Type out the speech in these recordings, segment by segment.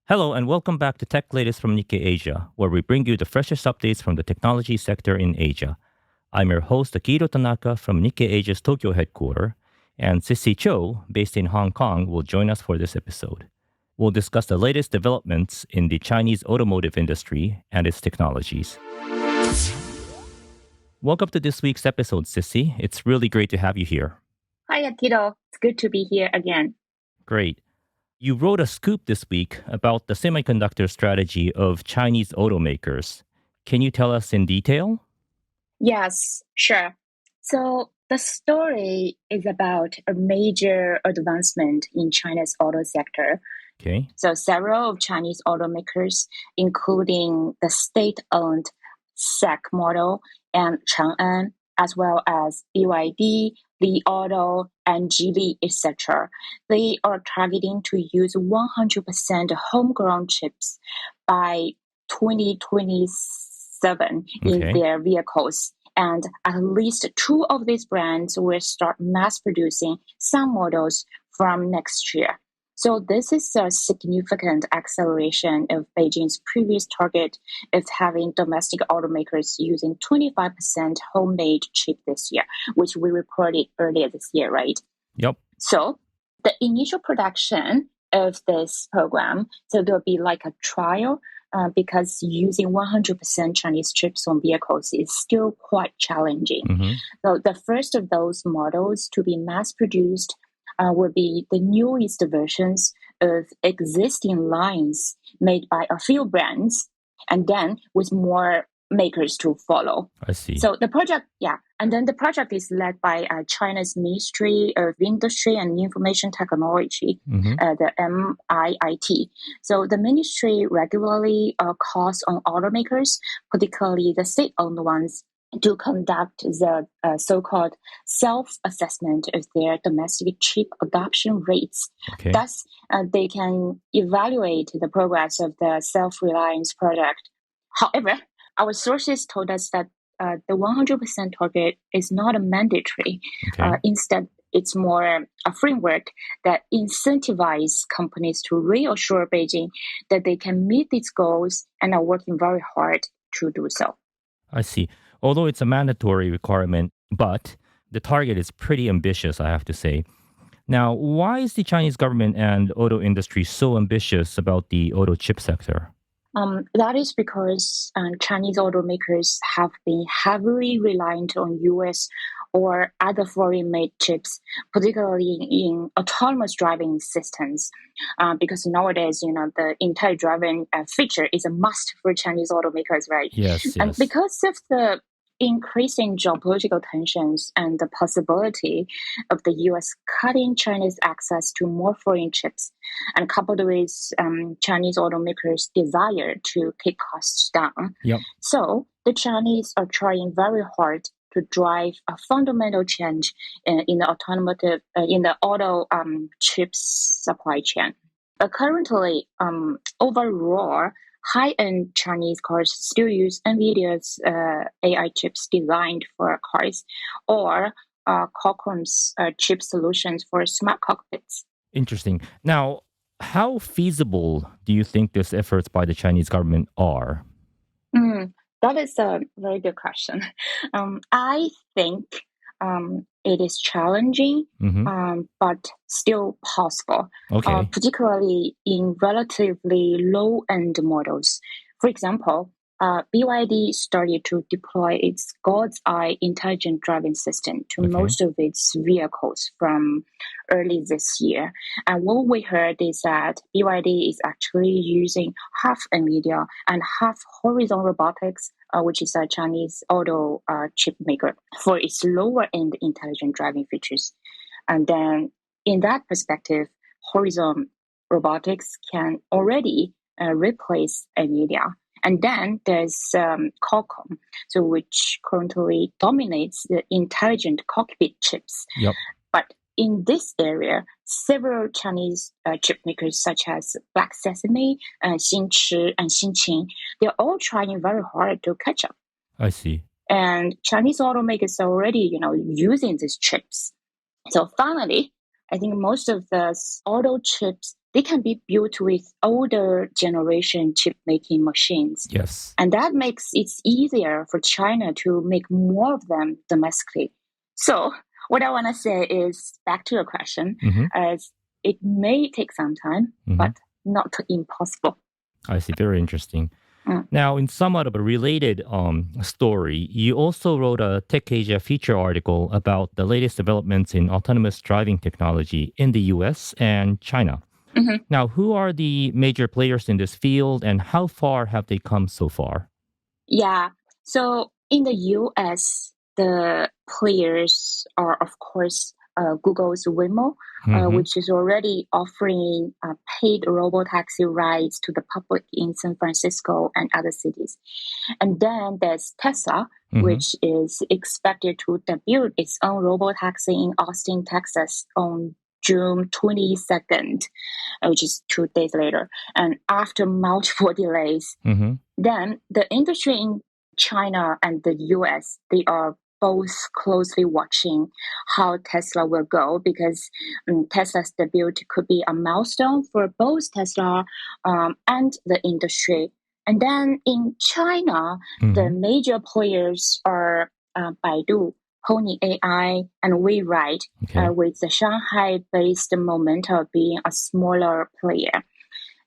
Hello and welcome back to Tech Latest from Nikkei Asia, where we bring you the freshest updates from the technology sector in Asia. I'm your host, Akito Tanaka from Nikkei Asia's Tokyo headquarters, and Cissy Zhou, based in Hong Kong, will join us for this episode. We'll discuss the latest developments in the Chinese automotive industry and its technologies. Welcome to this week's episode, Cissy. It's really great to have you here. Hi, Akito. It's good to be here again. Great. You wrote a scoop this week about the semiconductor strategy of Chinese automakers. Can you tell us in detail? Yes, sure. So the story is about a major advancement in China's auto sector. Okay. So several of Chinese automakers, including the state-owned SAC model and Chang'an, as well as BYD, Li Auto, and Geely, etc. They are targeting to use 100% homegrown chips by 2027 in their vehicles. And at least two of these brands will start mass producing some models from next year. So this is a significant acceleration of Beijing's previous target of having domestic automakers using 25% homemade chip this year, which we reported earlier this year, right? Yep. So the initial production of this program, so there'll be like a trial because using 100% Chinese chips on vehicles is still quite challenging. Mm-hmm. So the first of those models to be mass produced will be the newest versions of existing lines made by a few brands, and then with more makers to follow. I see. So the project, and then the project is led by China's Ministry of Industry and Information Technology, the MIIT. So the ministry regularly calls on automakers, particularly the state-owned ones, to conduct the so-called self-assessment of their domestic chip adoption rates. Okay. Thus, they can evaluate the progress of the self-reliance project. However, our sources told us that the 100% target is not a mandatory. Okay. Instead, it's more a framework that incentivizes companies to reassure Beijing that they can meet these goals and are working very hard to do so. I see. Although it's a mandatory requirement, but the target is pretty ambitious, I have to say. Now, why is the Chinese government and auto industry so ambitious about the auto chip sector? That is because Chinese automakers have been heavily reliant on US or other foreign-made chips, particularly in autonomous driving systems. Because nowadays, the intelligent driving feature is a must for Chinese automakers, right? Yes. And because of the increasing geopolitical tensions and the possibility of the U.S. cutting China's access to more foreign chips, and coupled with Chinese automakers' desire to keep costs down. Yep. So the Chinese are trying very hard to drive a fundamental change in the auto chips supply chain. Currently, overall, high-end Chinese cars still use NVIDIA's AI chips designed for cars or Qualcomm's chip solutions for smart cockpits. Interesting. Now, how feasible do you think these efforts by the Chinese government are? That is a very good question. I think it is challenging, but still possible, particularly in relatively low-end models. For example, BYD started to deploy its God's Eye intelligent driving system to most of its vehicles from early this year. And what we heard is that BYD is actually using half NVIDIA and half Horizon Robotics, which is a Chinese auto chip maker, for its lower-end intelligent driving features. And then in that perspective, Horizon Robotics can already replace NVIDIA. And then there's Qualcomm, which currently dominates the intelligent cockpit chips. Yep. But in this area, several Chinese chip makers such as Black Sesame, Xinchi, and Xinqing, they're all trying very hard to catch up. I see. And Chinese automakers are already, using these chips. So finally, I think most of the auto chips, they can be built with older generation chip making machines. Yes. And that makes it easier for China to make more of them domestically. So what I want to say is, back to your question, as it may take some time, but not impossible. I see. Very interesting. Now, in somewhat of a related story, you also wrote a Tech Asia feature article about the latest developments in autonomous driving technology in the US and China. Now, who are the major players in this field and how far have they come so far? Yeah. So in the US, the players are, of course, Google's Waymo, which is already offering paid robotaxi rides to the public in San Francisco and other cities. And then there's Tesla, which is expected to debut its own robotaxi in Austin, Texas on June 22nd, which is 2 days later. And after multiple delays, then the industry in China and the US, they are both closely watching how Tesla will go, because Tesla's debut could be a milestone for both Tesla and the industry. And then in China, the major players are Baidu, Pony AI, and WeRide, with the Shanghai-based Momenta being a smaller player.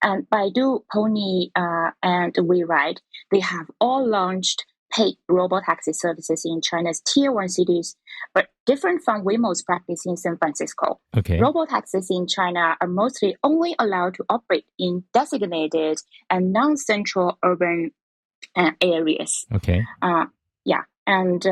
And Baidu, Pony, and WeRide, they have all launched paid robotaxi services in China's tier 1 cities, but different from Waymo's practice in San Francisco. Robotaxis in China are mostly only allowed to operate in designated and non-central urban areas. And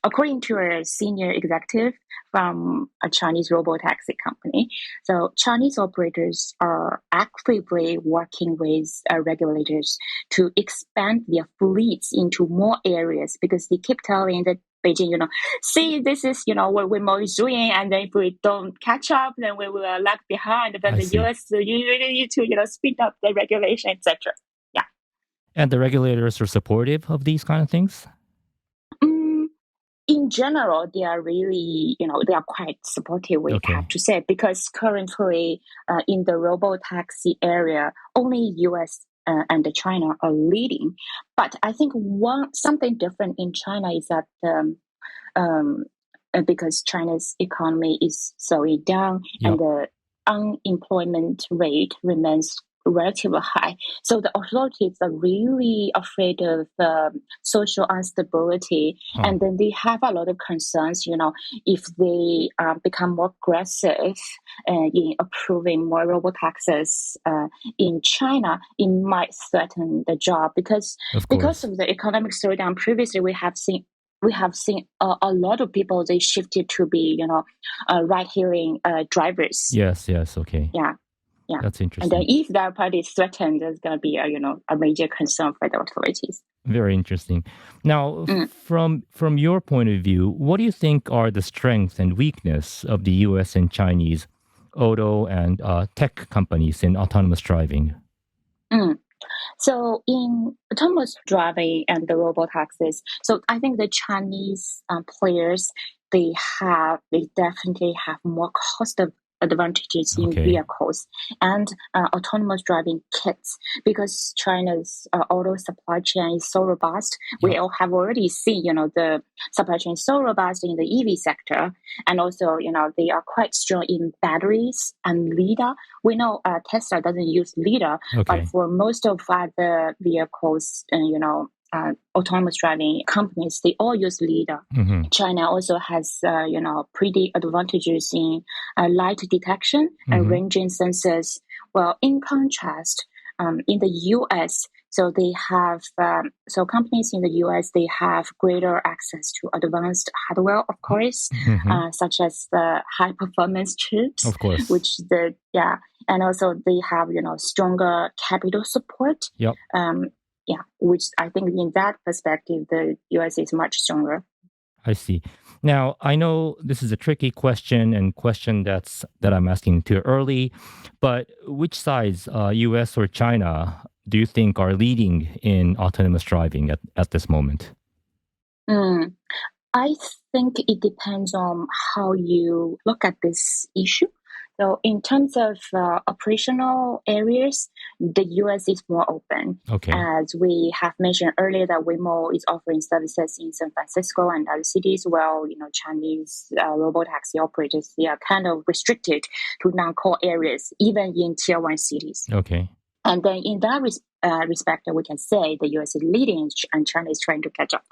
according to a senior executive from a Chinese robotaxi company, so Chinese operators are actively working with regulators to expand their fleets into more areas, because they keep telling the Beijing, see, this is, what Waymo is doing, and then if we don't catch up, then we will lag behind. Then the US, you really need to, speed up the regulation, etc. Yeah. And the regulators are supportive of these kind of things? In general, they are really, they are quite supportive, we have to say, because currently in the robotaxi area, only US and China are leading. But I think something different in China is that because China's economy is slowing down and the unemployment rate remains relatively high. So the authorities are really afraid of social instability. And then they have a lot of concerns, if they become more aggressive in approving more robotaxis in China, it might threaten the job. Because of the economic slowdown, previously we have seen a lot of people, they shifted to be, ride-hailing drivers. Yes, okay. Yeah, that's interesting. And then if that party is threatened, there's going to be a major concern for the authorities. Very interesting. Now, from your point of view, what do you think are the strengths and weakness of the U.S. and Chinese auto and tech companies in autonomous driving? So in autonomous driving and the robotaxis, so I think the Chinese players, they definitely have more cost advantages in vehicles and autonomous driving kits, because China's auto supply chain is so robust. We all have already seen, the supply chain is so robust in the EV sector, and also, they are quite strong in batteries and LiDAR. We know Tesla doesn't use LiDAR, but for most of the vehicles, autonomous driving companies, they all use LiDAR. China also has, pretty advantages in light detection and ranging sensors. Well, in contrast, in the US, so they have, companies in the US, they have greater access to advanced hardware, of course, such as the high performance chips, of course, and also they have, stronger capital support. Which I think in that perspective, the US is much stronger. I see. Now, I know this is a tricky question and question that I'm asking too early, but which sides, US or China, do you think are leading in autonomous driving at this moment? I think it depends on how you look at this issue. So in terms of operational areas, the US is more open. Okay. As we have mentioned earlier, that Waymo is offering services in San Francisco and other cities, while Chinese robotaxi operators, they are kind of restricted to non-core areas, even in tier 1 cities. Okay. And then in that respect, we can say the US is leading and China is trying to catch up.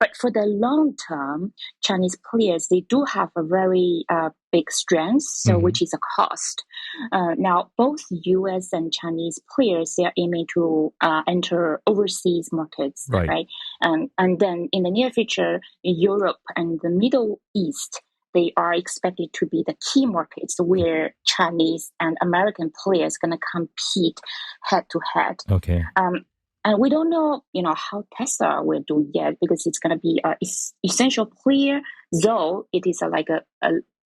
But for the long term, Chinese players, they do have a very big strength, which is a cost. Now, both US and Chinese players, they are aiming to enter overseas markets, right? And then in the near future, Europe and the Middle East, they are expected to be the key markets where Chinese and American players going to compete head to head. Okay. And we don't know, how Tesla will do yet because it's going to be an essential player, though it is a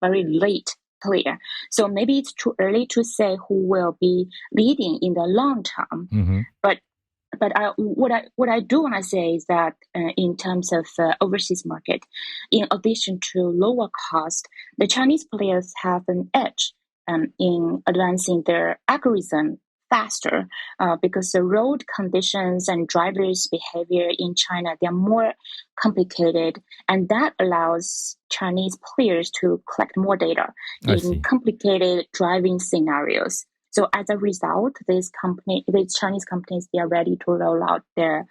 very late player. So maybe it's too early to say who will be leading in the long term. But what I do want to say is that in terms of overseas market, in addition to lower cost, the Chinese players have an edge in advancing their algorithm faster because the road conditions and drivers' behavior in China, they're more complicated, and that allows Chinese players to collect more data in complicated driving scenarios. So as a result, these Chinese companies, they are ready to roll out their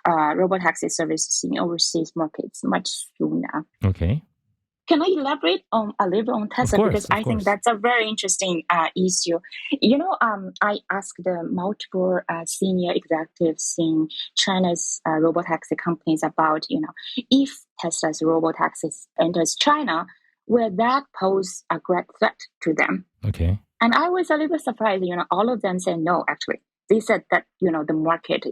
robotaxi services in overseas markets much sooner. Okay. Can I elaborate a little bit on Tesla? Because I think that's a very interesting issue. I asked multiple senior executives in China's robotaxi companies about, if Tesla's robotaxi enters China, will that pose a great threat to them? Okay. And I was a little surprised, all of them said no, actually. They said that, the market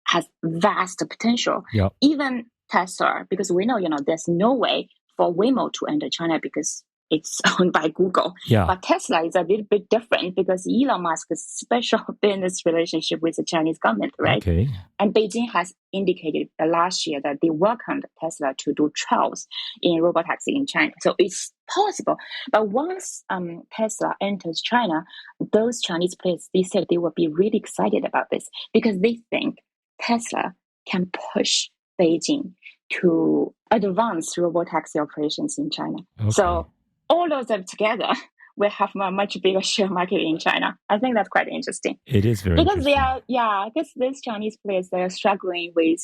has vast potential. Yep. Even Tesla, because we know, there's no way for Waymo to enter China because it's owned by Google. Yeah. But Tesla is a little bit different because Elon Musk's special business relationship with the Chinese government, right? Okay. And Beijing has indicated last year that they welcomed Tesla to do trials in robotaxi in China. So it's possible. But once Tesla enters China, those Chinese players, they said they will be really excited about this because they think Tesla can push Beijing to advance robotaxi operations in China. Okay. So all of them together will have a much bigger share market in China. I think that's quite interesting. It is very interesting. Because these Chinese players, they're struggling with,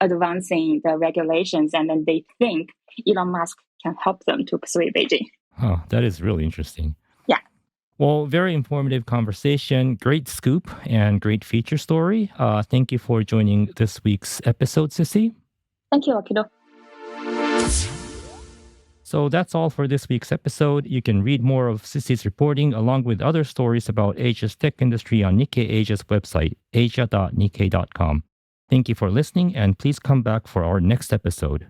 advancing the regulations, and then they think Elon Musk can help them to persuade Beijing. Oh, that is really interesting. Yeah. Well, very informative conversation, great scoop, and great feature story. Thank you for joining this week's episode, Cissy. Thank you, Akito. So that's all for this week's episode. You can read more of Cissy's reporting along with other stories about Asia's tech industry on Nikkei Asia's website, asia.nikkei.com. Thank you for listening, and please come back for our next episode.